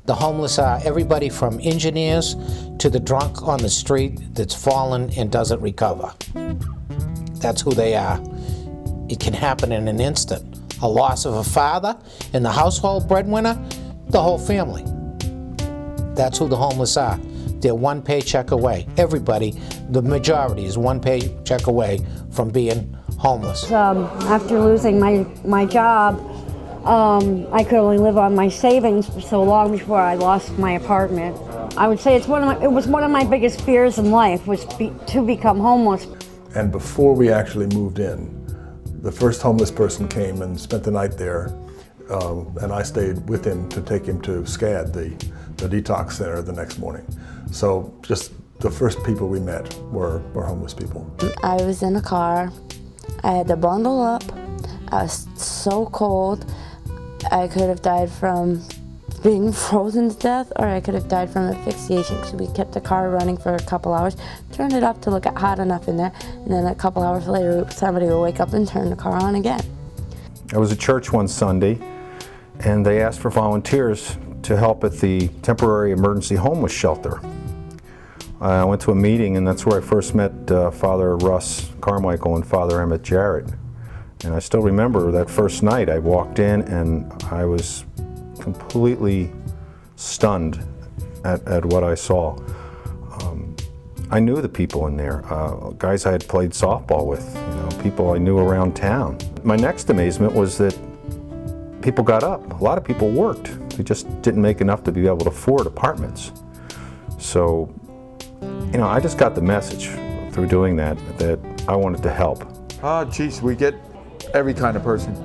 The homeless are everybody from engineers to the drunk on the street that's fallen and doesn't recover. That's who they are. It can happen in an instant. A loss of a father and the household breadwinner, the whole family. That's who the homeless are. They're one paycheck away. Everybody, the majority, is one paycheck away from being homeless. After losing my job, I could only live on my savings for so long before I lost my apartment. I would say it was one of my biggest fears in life, was to become homeless. And before we actually moved in, the first homeless person came and spent the night there, and I stayed with him to take him to SCAD, the detox center, the next morning. So just the first people we met were homeless people. I was in a car. I had to bundle up. I was so cold. I could have died from being frozen to death, or I could have died from asphyxiation, because we kept the car running for a couple hours, turned it up to look hot enough in there, and then a couple hours later somebody would wake up and turn the car on again. I was at church one Sunday, and they asked for volunteers to help at the temporary emergency homeless shelter. I went to a meeting, and that's where I first met Father Russ Carmichael and Father Emmett Jarrett. And I still remember that first night I walked in and I was completely stunned at what I saw. I knew the people in there, guys I had played softball with, people I knew around town. My next amazement was that people got up. A lot of people worked. They just didn't make enough to be able to afford apartments. So, I just got the message through doing that I wanted to help. Geez, we get every kind of person,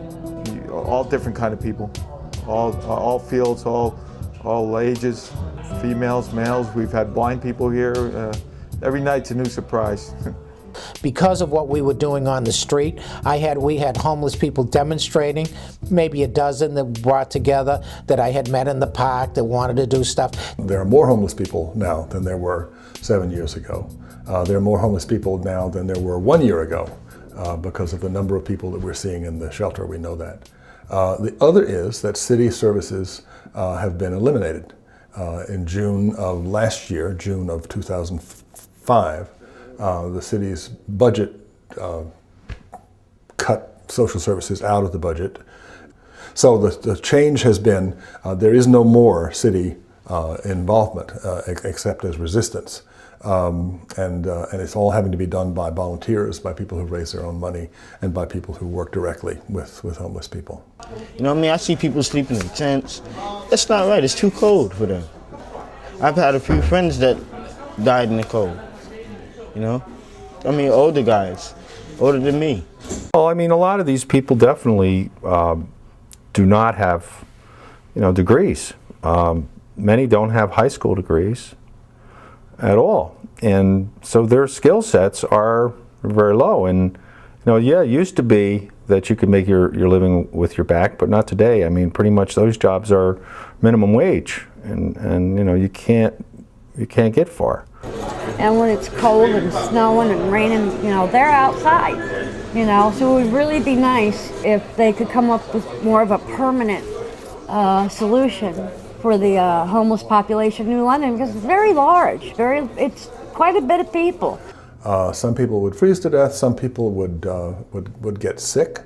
all different kind of people, all fields, all ages, females, males. We've had blind people here. Every night's a new surprise. Because of what we were doing on the street, we had homeless people demonstrating, maybe a dozen that brought together, that I had met in the park that wanted to do stuff. There are more homeless people now than there were 7 years ago. There are more homeless people now than there were 1 year ago, because of the number of people that we're seeing in the shelter. We know that. The other is that city services have been eliminated. In June of last year, June of 2005, the city's budget cut social services out of the budget. So the change has been, there is no more city involvement except as resistance. And it's all having to be done by volunteers, by people who raise their own money, and by people who work directly with homeless people. I see people sleeping in tents. That's not right. It's too cold for them. I've had a few friends that died in the cold. Older guys, older than me. Well, a lot of these people definitely do not have, degrees. Many don't have high school degrees at all, and so their skill sets are very low. And it used to be that you could make your living with your back, but not today. Pretty much those jobs are minimum wage, and you can't get far. And when it's cold and snowing and raining, they're outside, so it would really be nice if they could come up with more of a permanent solution for the homeless population in New London, because it's very large, it's quite a bit of people. Some people would freeze to death, some people would get sick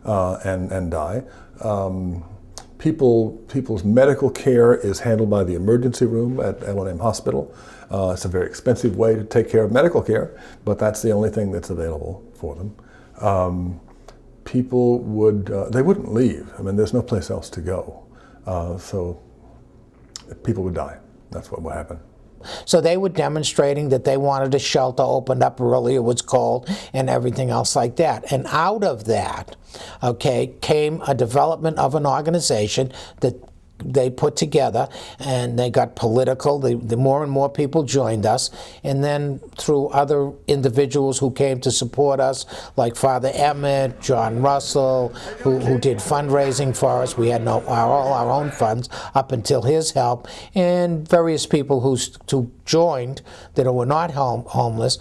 and die. People's medical care is handled by the emergency room at L&M Hospital. It's a very expensive way to take care of medical care, but that's the only thing that's available for them. People they wouldn't leave. There's no place else to go. So people would die. That's what would happen. So they were demonstrating that they wanted a shelter opened up early, it was cold, and everything else like that. And out of that, came a development of an organization that they put together, and they got political. The more and more people joined us, and then through other individuals who came to support us, like Father Emmett, John Russell, who did fundraising for us. We had all our own funds up until his help, and various people who joined that were not homeless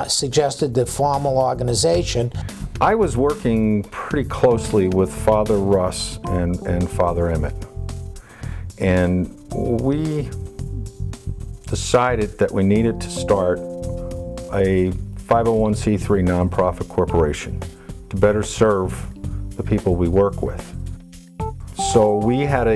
suggested the formal organization. I was working pretty closely with Father Russ and Father Emmett. And we decided that we needed to start a 501c3 nonprofit corporation to better serve the people we work with. So we had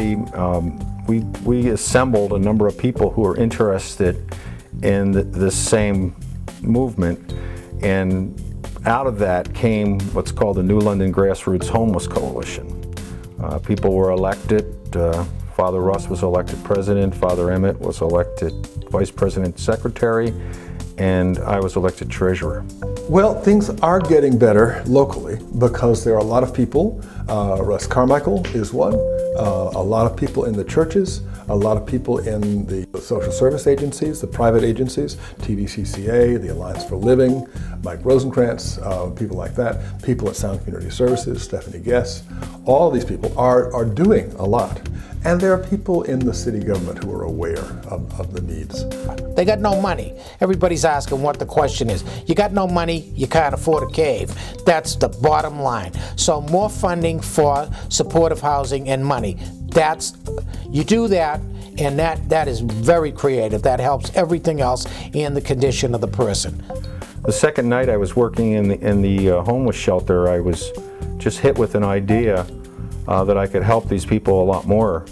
we assembled a number of people who were interested in this same movement, and out of that came what's called the New London Grassroots Homeless Coalition. People were elected. Father Russ was elected president, Father Emmett was elected vice president secretary, and I was elected treasurer. Well, things are getting better locally because there are a lot of people. Russ Carmichael is one. A lot of people in the churches, a lot of people in the social service agencies, the private agencies, TDCCA, the Alliance for Living, Mike Rosenkrantz, people like that, people at Sound Community Services, Stephanie Guess. All these people are doing a lot. And there are people in the city government who are aware of the needs. They got no money. Everybody's asking what the question is. You got no money, you can't afford a cave. That's the bottom line. So more funding for supportive housing and money. You do that, and that is very creative. That helps everything else in the condition of the person. The second night I was working in the homeless shelter, I was just hit with an idea that I could help these people a lot more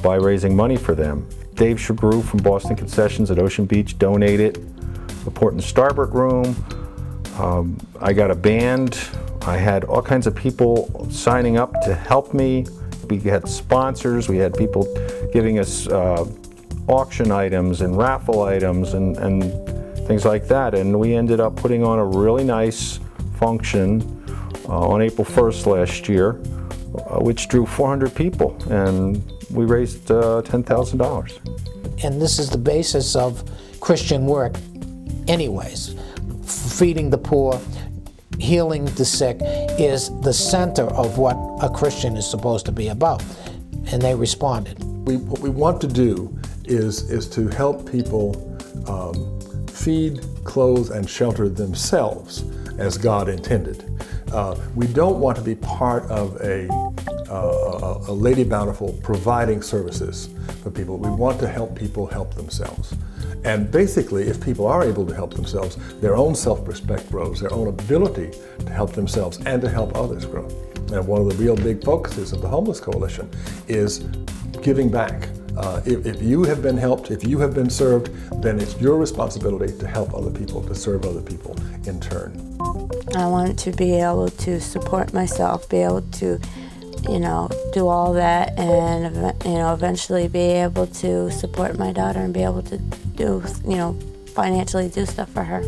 by raising money for them. Dave Shagru from Boston Concessions at Ocean Beach donated the Port and Starboard room. I got a band. I had all kinds of people signing up to help me. We had sponsors. We had people giving us auction items and raffle items and things like that. And we ended up putting on a really nice function on April 1st last year, which drew 400 people, and we raised $10,000. And this is the basis of Christian work anyways. Feeding the poor, healing the sick is the center of what a Christian is supposed to be about. And they responded. What we want to do is to help people feed, clothe, and shelter themselves as God intended. We don't want to be part of a Lady Bountiful providing services for people. We want to help people help themselves. And basically, if people are able to help themselves, their own self-respect grows, their own ability to help themselves and to help others grow. And one of the real big focuses of the Homeless Coalition is giving back. If you have been helped, if you have been served, then it's your responsibility to help other people, to serve other people in turn. I want to be able to support myself, be able to, do all that, and, eventually be able to support my daughter and be able to do, financially do stuff for her.